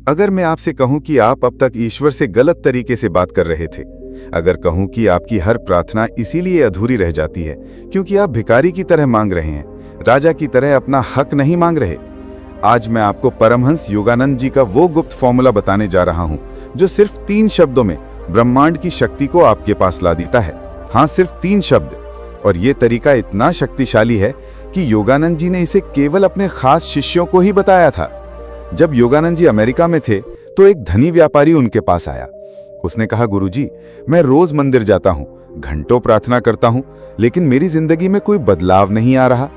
अगर मैं आपसे कहूं कि आप अब तक ईश्वर से गलत तरीके से बात कर रहे थे, अगर कहूं कि आपकी हर प्रार्थना इसीलिए अधूरी रह जाती है क्योंकि आप भिखारी की तरह मांग रहे हैं, राजा की तरह अपना हक नहीं मांग रहे, आज मैं आपको परमहंस योगानंद जी का वो गुप्त फॉर्मूला बताने जा रहा हूं जो सिर्फ 3 शब्दों में ब्रह्मांड की शक्ति को आपके पास ला देता है। हाँ, सिर्फ 3 शब्द। और ये तरीका इतना शक्तिशाली है कि योगानंद जी ने इसे केवल अपने खास शिष्यों को ही बताया था। जब योगानंद जी अमेरिका में थे तो एक धनी व्यापारी उनके पास आया। उसने कहा, गुरुजी, मैं रोज मंदिर जाता हूँ, घंटों प्रार्थना करता हूँ, लेकिन मेरी जिंदगी में कोई बदलाव नहीं आ रहा।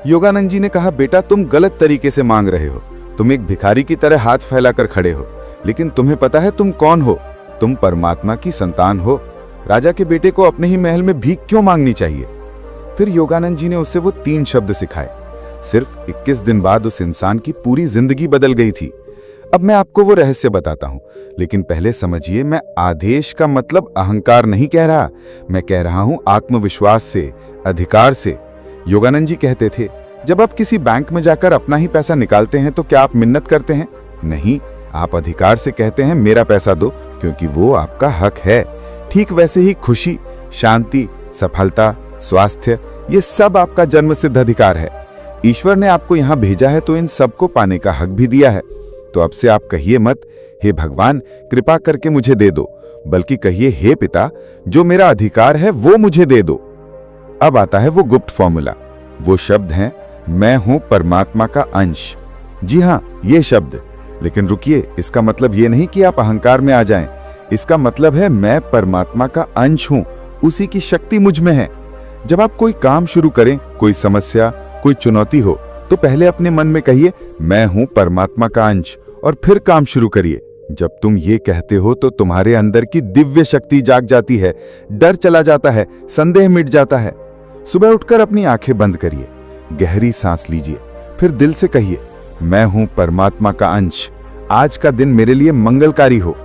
योगानंद जी ने कहा, बेटा, तुम गलत तरीके से मांग रहे हो। तुम एक भिखारी की तरह हाथ फैलाकर खड़े हो, लेकिन तुम्हें पता है तुम कौन हो? तुम परमात्मा की संतान हो। राजा के बेटे को अपने ही महल में भीख क्यों मांगनी चाहिए? फिर योगानंद जी ने उसे वो 3 शब्द सिखाए। सिर्फ 21 दिन बाद उस इंसान की पूरी जिंदगी बदल गई थी। अब मैं आपको वो रहस्य बताता हूं, लेकिन पहले समझिए, मैं आदेश का मतलब अहंकार नहीं कह रहा, मैं कह रहा हूं आत्मविश्वास से, अधिकार से। योगानंद जी कहते थे, जब आप किसी बैंक में जाकर अपना ही पैसा निकालते हैं तो क्या आप मिन्नत करते हैं? नहीं, आप अधिकार से कहते हैं, मेरा पैसा दो, क्योंकि वो आपका हक है। ठीक वैसे ही खुशी, शांति, सफलता, स्वास्थ्य, ये सब आपका जन्मसिद्ध अधिकार है। ईश्वर ने आपको यहां भेजा है तो इन सबको पाने का हक भी दिया है। तो अब से आप कहिए मत, हे भगवान, कृपा करके मुझे दे दो, बल्कि कहिए, हे पिता, जो मेरा अधिकार है वो मुझे दे दो। अब आता है वो गुप्त फॉर्मूला। वो शब्द हैं, मैं हूं परमात्मा का अंश। जी हां, ये शब्द। लेकिन रुकिए, इसका मतलब ये नहीं कि आप अहंकार में आ जाएं। इसका मतलब है, मैं परमात्मा का अंश हूं, उसी की शक्ति मुझ में है। जब आप कोई काम शुरू करें, कोई समस्या, कोई चुनौती हो, तो पहले अपने मन में कहिए, मैं हूं परमात्मा का अंश, और फिर काम शुरू करिए। जब तुम ये कहते हो तो तुम्हारे अंदर की दिव्य शक्ति जाग जाती है, डर चला जाता है, संदेह मिट जाता है। सुबह उठकर अपनी आंखें बंद करिए, गहरी सांस लीजिए, फिर दिल से कहिए, मैं हूं परमात्मा का अंश, आज का दिन मेरे लिए मंगलकारी हो।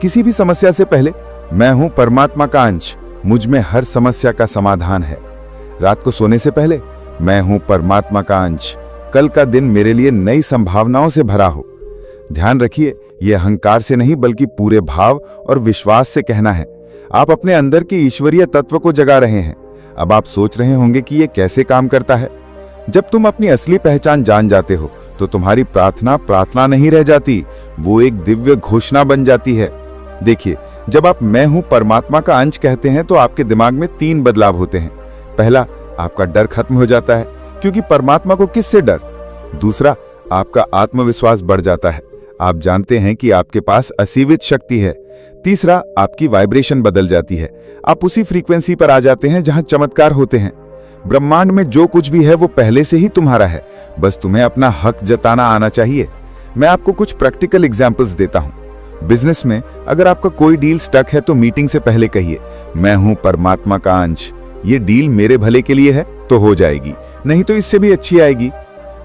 किसी भी समस्या से पहले, मैं हूं परमात्मा का अंश, मुझ में हर समस्या का समाधान है। रात को सोने से पहले, मैं हूं परमात्मा का अंश, कल का दिन मेरे लिए नई संभावनाओं से भरा हो। ध्यान रखिए, यह अहंकार से नहीं बल्कि पूरे भाव और विश्वास से कहना है। आप अपने अंदर के ईश्वरीय तत्व को जगा रहे हैं। अब आप सोच रहे होंगे कि यह कैसे काम करता है। जब तुम अपनी असली पहचान जान जाते हो तो तुम्हारी प्रार्थना प्रार्थना नहीं रह जाती, वो एक दिव्य घोषणा बन जाती है। देखिए, जब आप मैं हूं परमात्मा का अंश कहते हैं तो आपके दिमाग में 3 बदलाव होते हैं। पहला, आपका डर खत्म हो जाता है, क्योंकि परमात्मा को किससे डर? दूसरा, आपका आत्मविश्वास बढ़ जाता है, आप जानते हैं कि आपके पास असीमित शक्ति है। तीसरा, आपकी वाइब्रेशन बदल जाती है, आप उसी फ्रीक्वेंसी पर आ जाते हैं जहां चमत्कार होते हैं। ब्रह्मांड में जो कुछ भी है वो पहले से ही तुम्हारा है, बस तुम्हें अपना हक जताना आना चाहिए। मैं आपको कुछ प्रैक्टिकल एग्जाम्पल्स देता हूं। बिजनेस में अगर आपका कोई डील स्टक है तो मीटिंग से पहले कहिए, मैं हूं परमात्मा का अंश, ये डील मेरे भले के लिए है, तो हो जाएगी, नहीं तो इससे भी अच्छी आएगी।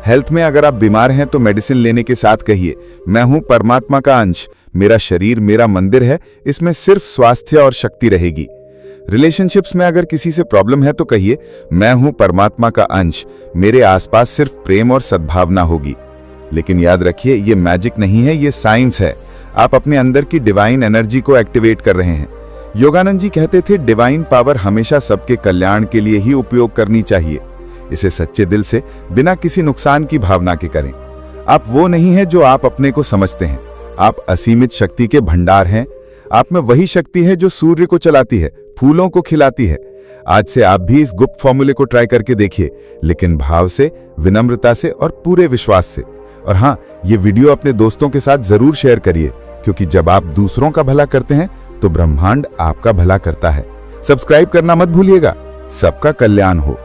हेल्थ में अगर आप बीमार हैं तो मेडिसिन लेने के साथ कहिए, मैं हूं परमात्मा का अंश, मेरा शरीर मेरा मंदिर है, इसमें सिर्फ स्वास्थ्य और शक्ति रहेगी। रिलेशनशिप्स में अगर किसी से प्रॉब्लम है तो कहिए, मैं हूं परमात्मा का अंश, मेरे आसपास सिर्फ प्रेम और सद्भावना होगी। लेकिन याद रखिए, ये मैजिक नहीं है, ये साइंस है। आप अपने अंदर की डिवाइन एनर्जी को एक्टिवेट कर रहे हैं। योगानंद जी कहते थे, डिवाइन पावर हमेशा सबके कल्याण के लिए ही उपयोग करनी चाहिए। इसे सच्चे दिल से, बिना किसी नुकसान की भावना के करें। आप वो नहीं है जो आप अपने को समझते हैं, आप असीमित शक्ति के भंडार हैं। आप में वही शक्ति है जो सूर्य को चलाती है, फूलों को खिलाती है। आज से आप भी इस गुप्त फॉर्मूले को ट्राई करके देखिए, लेकिन भाव से, विनम्रता से और पूरे विश्वास से। और हाँ, ये वीडियो अपने दोस्तों के साथ जरूर शेयर करिए, क्योंकि जब आप दूसरों का भला करते हैं तो ब्रह्मांड आपका भला करता है। सब्सक्राइब करना मत भूलिएगा। सबका कल्याण हो।